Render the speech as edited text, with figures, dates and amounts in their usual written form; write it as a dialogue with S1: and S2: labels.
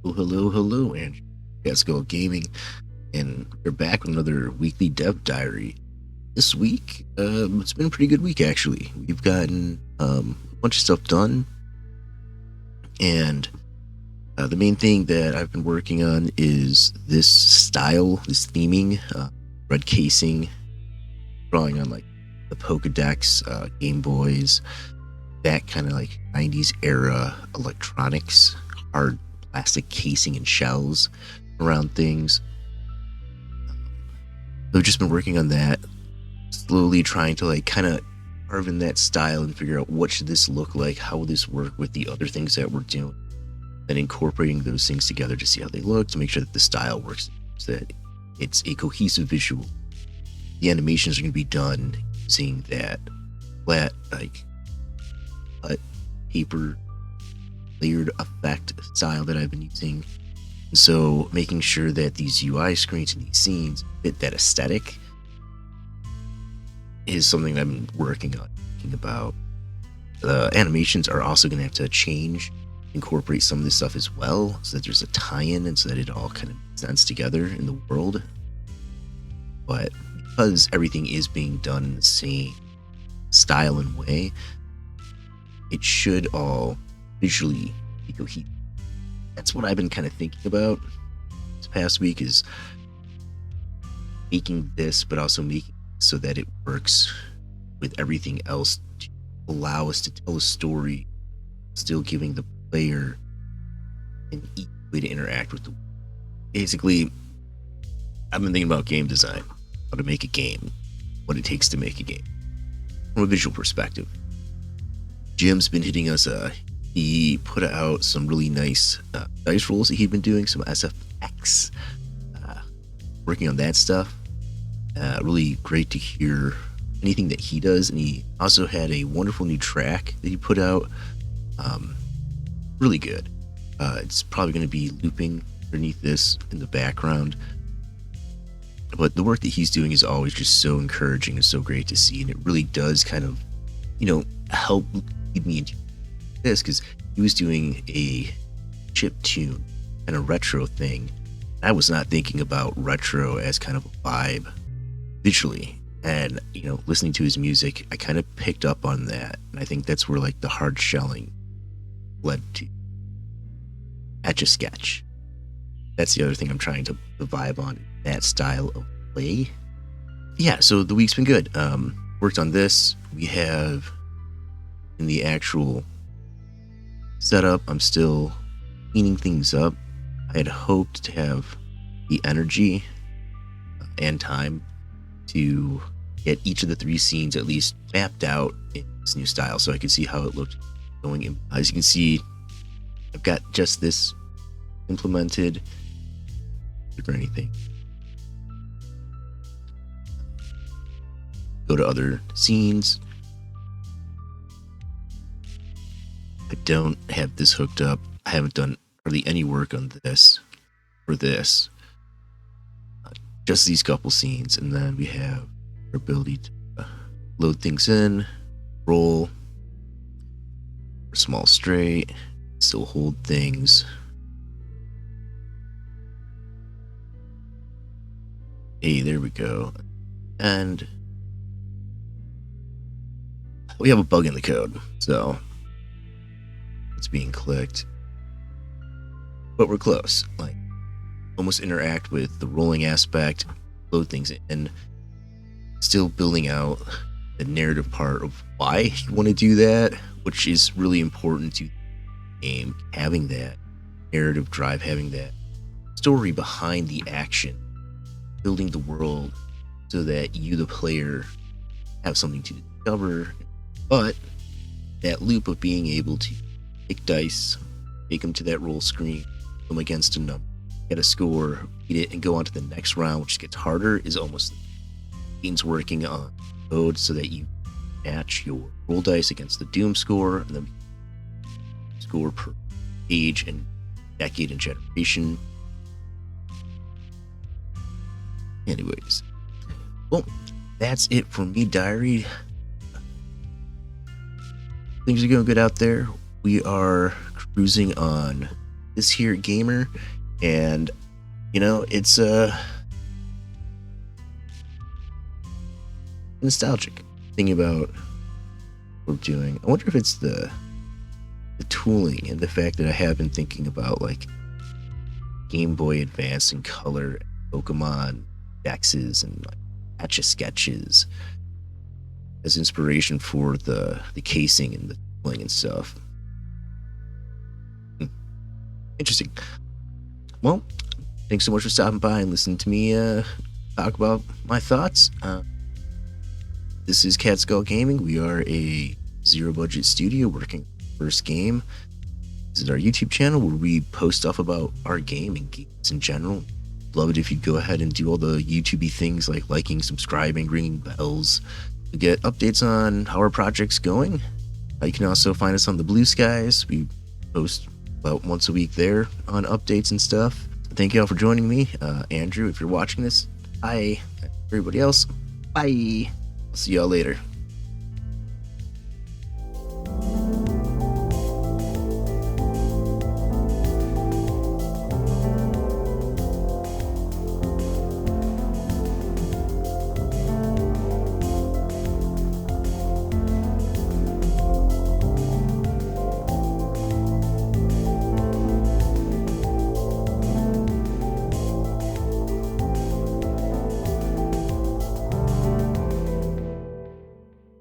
S1: Well, hello, and catskullGameing, and we're back with another weekly dev diary. This week, it's been a pretty good week actually. We've gotten a bunch of stuff done, and the main thing that I've been working on is this style, this theming, red casing, drawing on like the Pokedex, Game Boys, that kind of like 90s era electronics, hard plastic casing and shells around things. I've just been working on that, slowly trying to like kind of carve in that style and figure out what should this look like, how will this work with the other things that we're doing, and incorporating those things together to see how they look, to make sure that the style works, so that it's a cohesive visual. The animations are going to be done using that flat, like, cut paper layered effect style that I've been using. And so making sure that these UI screens and these scenes fit that aesthetic is something I've been working on, thinking about. The animations are also going to have to change, incorporate some of this stuff as well, so that there's a tie-in and so that it all kind of makes sense together in the world. But because everything is being done in the same style and way, it should all visually be cohesive. That's what I've been kind of thinking about this past week, is making this, but also making it so that it works with everything else to allow us to tell a story, still giving the player an easy way to interact with the world. Basically, I've been thinking about game design, how to make a game, what it takes to make a game from a visual perspective. Jim's been hitting us. He put out some really nice dice rolls that he'd been doing, some SFX, working on that stuff. Really great to hear anything that he does. And he also had a wonderful new track that he put out. Really good. It's probably going to be looping underneath this in the background. But the work that he's doing is always just so encouraging and so great to see. And it really does kind of, help lead me into this, because he was doing a chip tune and a retro thing. I was not thinking about retro as kind of a vibe visually, and listening to his music, I kind of picked up on that, and I think that's where like the hard shelling led to Etch a Sketch. That's the other thing I'm trying to vibe on, that style of play. Yeah, so the week's been good. Worked on this. We have in the actual setup, I'm still cleaning things up. I had hoped to have the energy and time to get each of the 3 scenes at least mapped out in this new style, so I could see how it looked going in. As you can see, I've got just this implemented or anything. Go to other scenes. I don't have this hooked up. I haven't done hardly any work on this for this. Just these couple scenes, and then we have our ability to load things in, roll, small straight, still hold things. Hey, there we go. And we have a bug in the code, so it's being clicked, but we're close. Like, almost interact with the rolling aspect, load things in, still building out the narrative part of why you want to do that, which is really important to the game. Having that narrative drive, having that story behind the action, building the world so that you, the player, have something to discover. But that loop of being able to take dice, take them to that roll screen, put them against a number, get a score, beat it, and go on to the next round, which gets harder, is almost the game's working on code so that you match your roll dice against the Doom score, and then score per age and decade and generation. Anyways, well, that's it for me, diary. Things are going good out there. We are cruising on this here gamer, and you know, it's nostalgic thinking about what we're doing. I wonder if it's the tooling and the fact that I have been thinking about like Game Boy Advance and Color, Pokemon Dexes, and like Etch a Sketches as inspiration for the casing and the tooling and stuff. Interesting. Well, thanks so much for stopping by and listening to me talk about my thoughts. This is catskullGameing. We are a zero budget studio working on our first game. This is our YouTube channel where we post stuff about our game and games in general. Love it if you'd go ahead and do all the YouTubey things like liking, subscribing, ringing bells to get updates on how our project's going. You can also find us on the Bluesky. We post about once a week there on updates and stuff. Thank you all for joining me. Andrew, if you're watching this, hi. Everybody else, bye. I'll see y'all later.